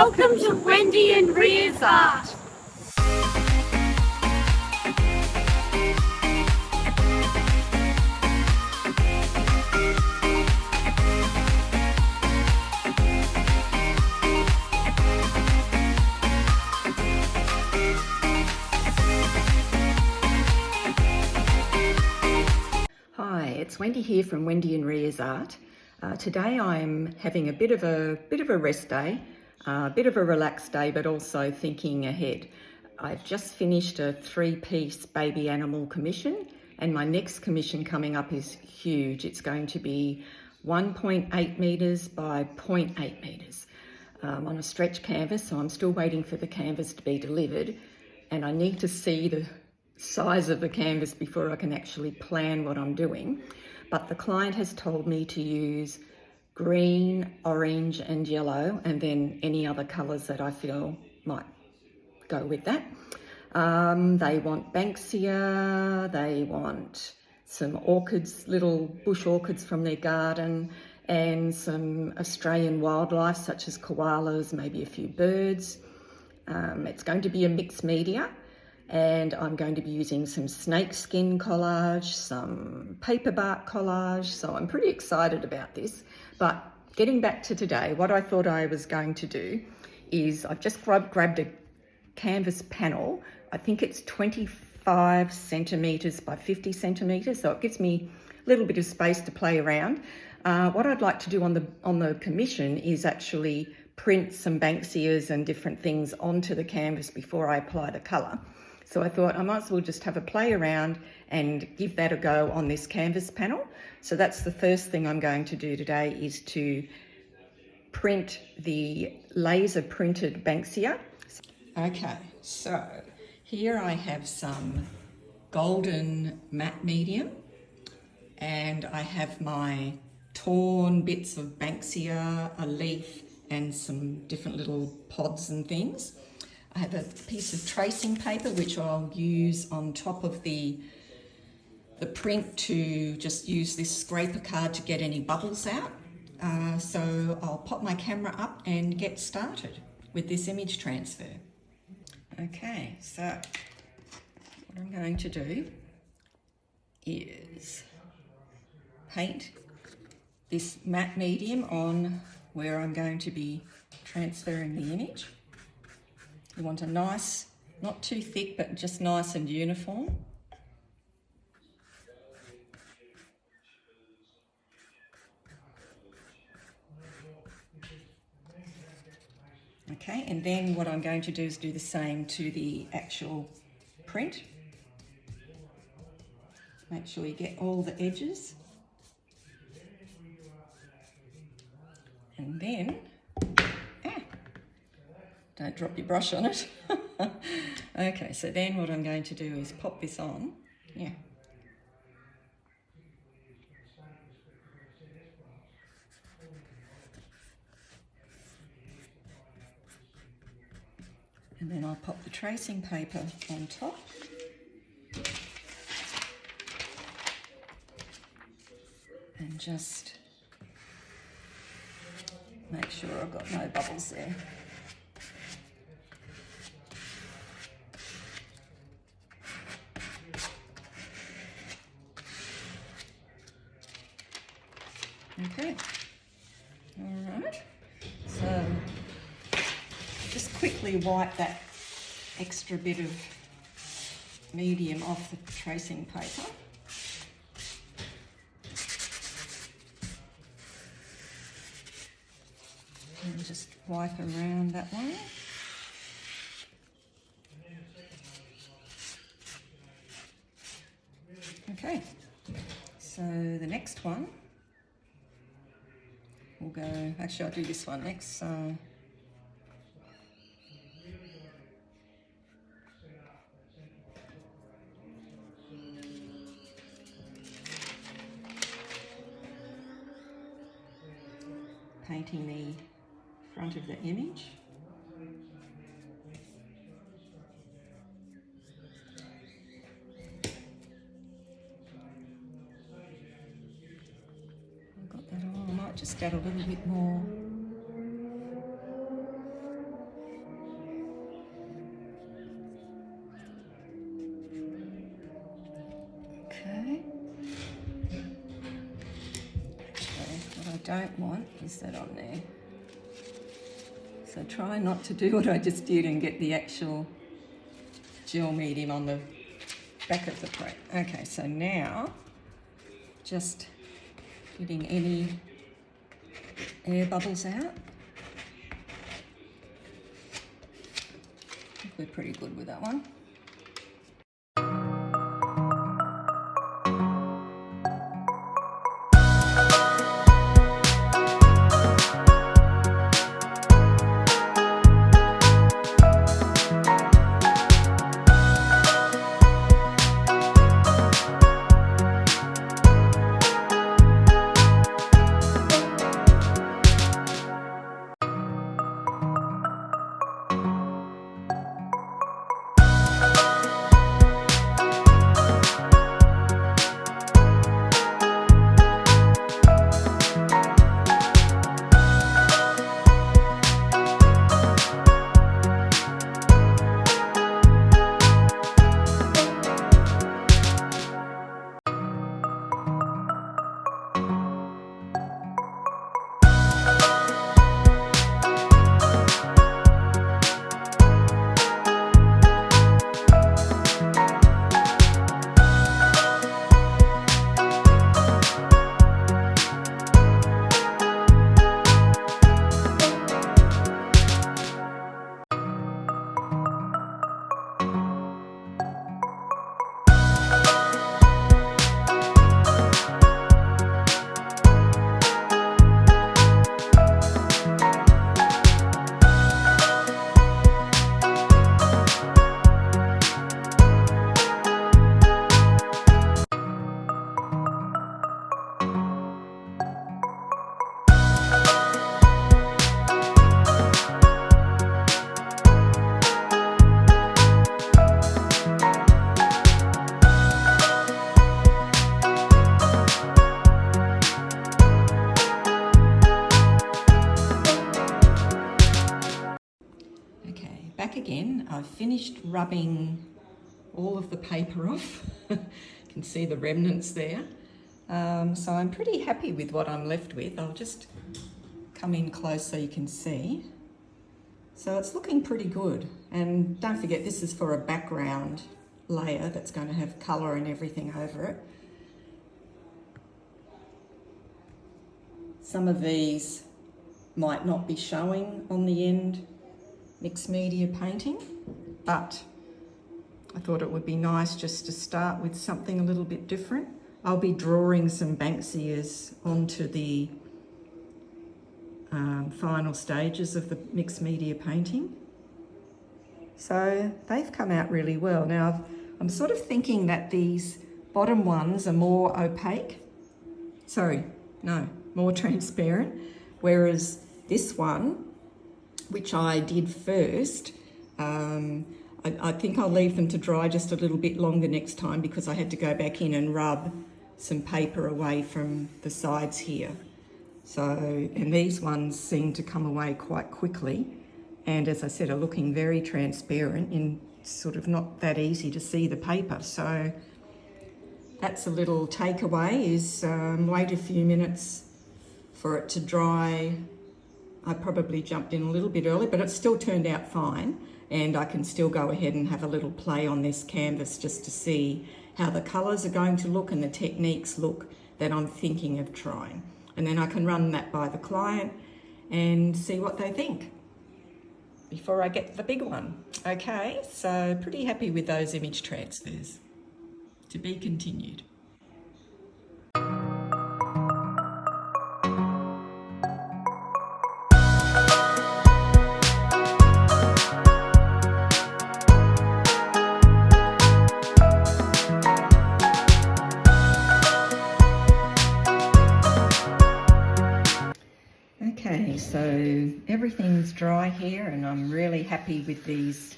Welcome to Wendy and Ria's Art. Hi, it's Wendy here from Wendy and Ria's Art. Today I'm having a bit of a rest day, a bit of a relaxed day, but also thinking ahead. I've just finished a 3-piece baby animal commission, and my next commission coming up is huge. It's going to be 1.8 metres by 0.8 metres on a stretch canvas, so I'm still waiting for the canvas to be delivered, and I need to see the size of the canvas before I can actually plan what I'm doing. But the client has told me to use green, orange and yellow, and then any other colours that I feel might go with that. They want Banksia, they want some orchids, little bush orchids from their garden, and some Australian wildlife such as koalas, maybe a few birds. It's going to be a mixed media, and I'm going to be using some snake skin collage, some paper bark collage, so I'm pretty excited about this. But getting back to today, what I thought I was going to do is I've just grabbed a canvas panel. I think it's 25 centimetres by 50 centimetres, so it gives me a little bit of space to play around. What I'd like to do on the commission is actually print some Banksias and different things onto the canvas before I apply the colour. So I thought I might as well just have a play around and give that a go on this canvas panel. So that's the first thing I'm going to do today, is to print the laser printed Banksia. Okay, so here I have some golden matte medium, and I have my torn bits of Banksia, a leaf and some different little pods and things. I have a piece of tracing paper which I'll use on top of the print to just use this scraper card to get any bubbles out. So I'll pop my camera up and get started with this image transfer. Okay, so what I'm going to do is paint this matte medium on where I'm going to be transferring the image. You want a nice, not too thick, but just nice and uniform. Okay, and then what I'm going to do is do the same to the actual print. Make sure you get all the edges. And then, don't drop your brush on it. Okay, so then what I'm going to do is pop this on. Yeah. And then I'll pop the tracing paper on top. And just make sure I've got no bubbles there. Okay, all right, so just quickly wipe that extra bit of medium off the tracing paper. And just wipe around that one. Okay, so the next one, we'll go, actually I'll do this one next. So painting the front of the image. I've got that on. I might just add a little bit more don't want is that on there. So try not to do what I just did and get the actual gel medium on the back of the plate. Okay, so now just getting any air bubbles out. I think we're pretty good with that one. Back again, I've finished rubbing all of the paper off. You can see the remnants there. So I'm pretty happy with what I'm left with. I'll just come in close so you can see. So it's looking pretty good. And don't forget, this is for a background layer that's going to have colour and everything over it. Some of these might not be showing on the end mixed media painting, but I thought it would be nice just to start with something a little bit different. I'll be drawing some Banksias onto the final stages of the mixed media painting. So they've come out really well. Now I'm sort of thinking that these bottom ones are more opaque. More transparent, whereas this one, which I did first, I think I'll leave them to dry just a little bit longer next time because I had to go back in and rub some paper away from the sides here. So, and these ones seem to come away quite quickly. And as I said, are looking very transparent and sort of not that easy to see the paper. So that's a little takeaway, is wait a few minutes for it to dry. I probably jumped in a little bit early, but it still turned out fine. And I can still go ahead and have a little play on this canvas just to see how the colours are going to look and the techniques look that I'm thinking of trying. And then I can run that by the client and see what they think before I get the big one. Okay, so pretty happy with those image transfers. To be continued. Okay, so everything's dry here and I'm really happy with these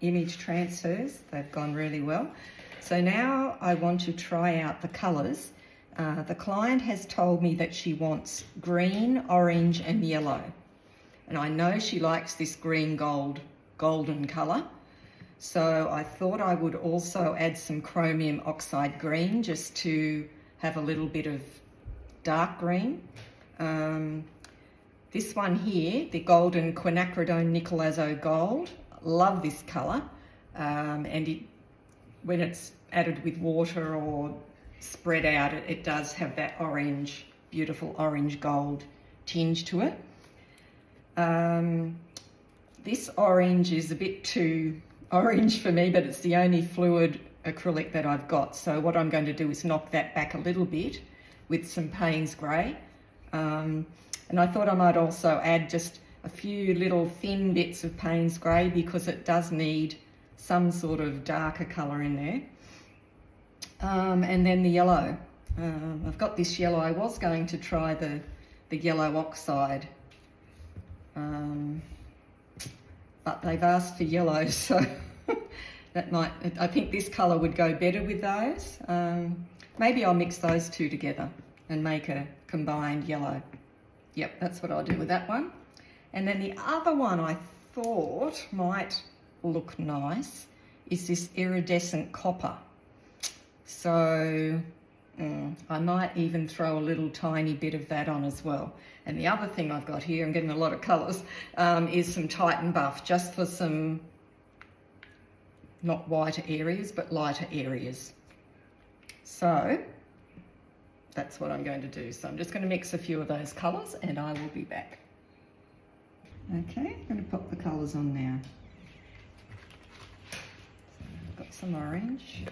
image transfers. They've gone really well. So now I want to try out the colours. The client has told me that she wants green, orange and yellow. And I know she likes this green golden colour. So I thought I would also add some chromium oxide green just to have a little bit of dark green. This one here, the golden quinacridone nickel azo gold, love this colour, and when it's added with water or spread out, it does have that orange, beautiful orange gold tinge to it. This orange is a bit too orange for me, but it's the only fluid acrylic that I've got. So what I'm going to do is knock that back a little bit with some Payne's Grey. And I thought I might also add just a few little thin bits of Payne's Grey because it does need some sort of darker colour in there. And then the yellow. I've got this yellow. I was going to try the yellow oxide, but they've asked for yellow, so that might, I think this colour would go better with those. Maybe I'll mix those two together and make a combined yellow. Yep, that's what I'll do with that one. And then the other one I thought might look nice is this iridescent copper. So I might even throw a little tiny bit of that on as well. And the other thing I've got here, I'm getting a lot of colours, is some Titan Buff, just for some, not whiter areas, but lighter areas. So that's what I'm going to do. So I'm just going to mix a few of those colours and I will be back. Okay, I'm going to pop the colours on now. So I've got some orange.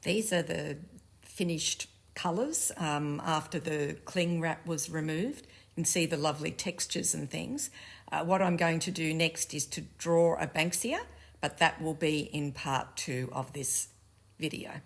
These are the finished colours after the cling wrap was removed. You can see the lovely textures and things. What I'm going to do next is to draw a Banksia, but that will be in part 2 of this video.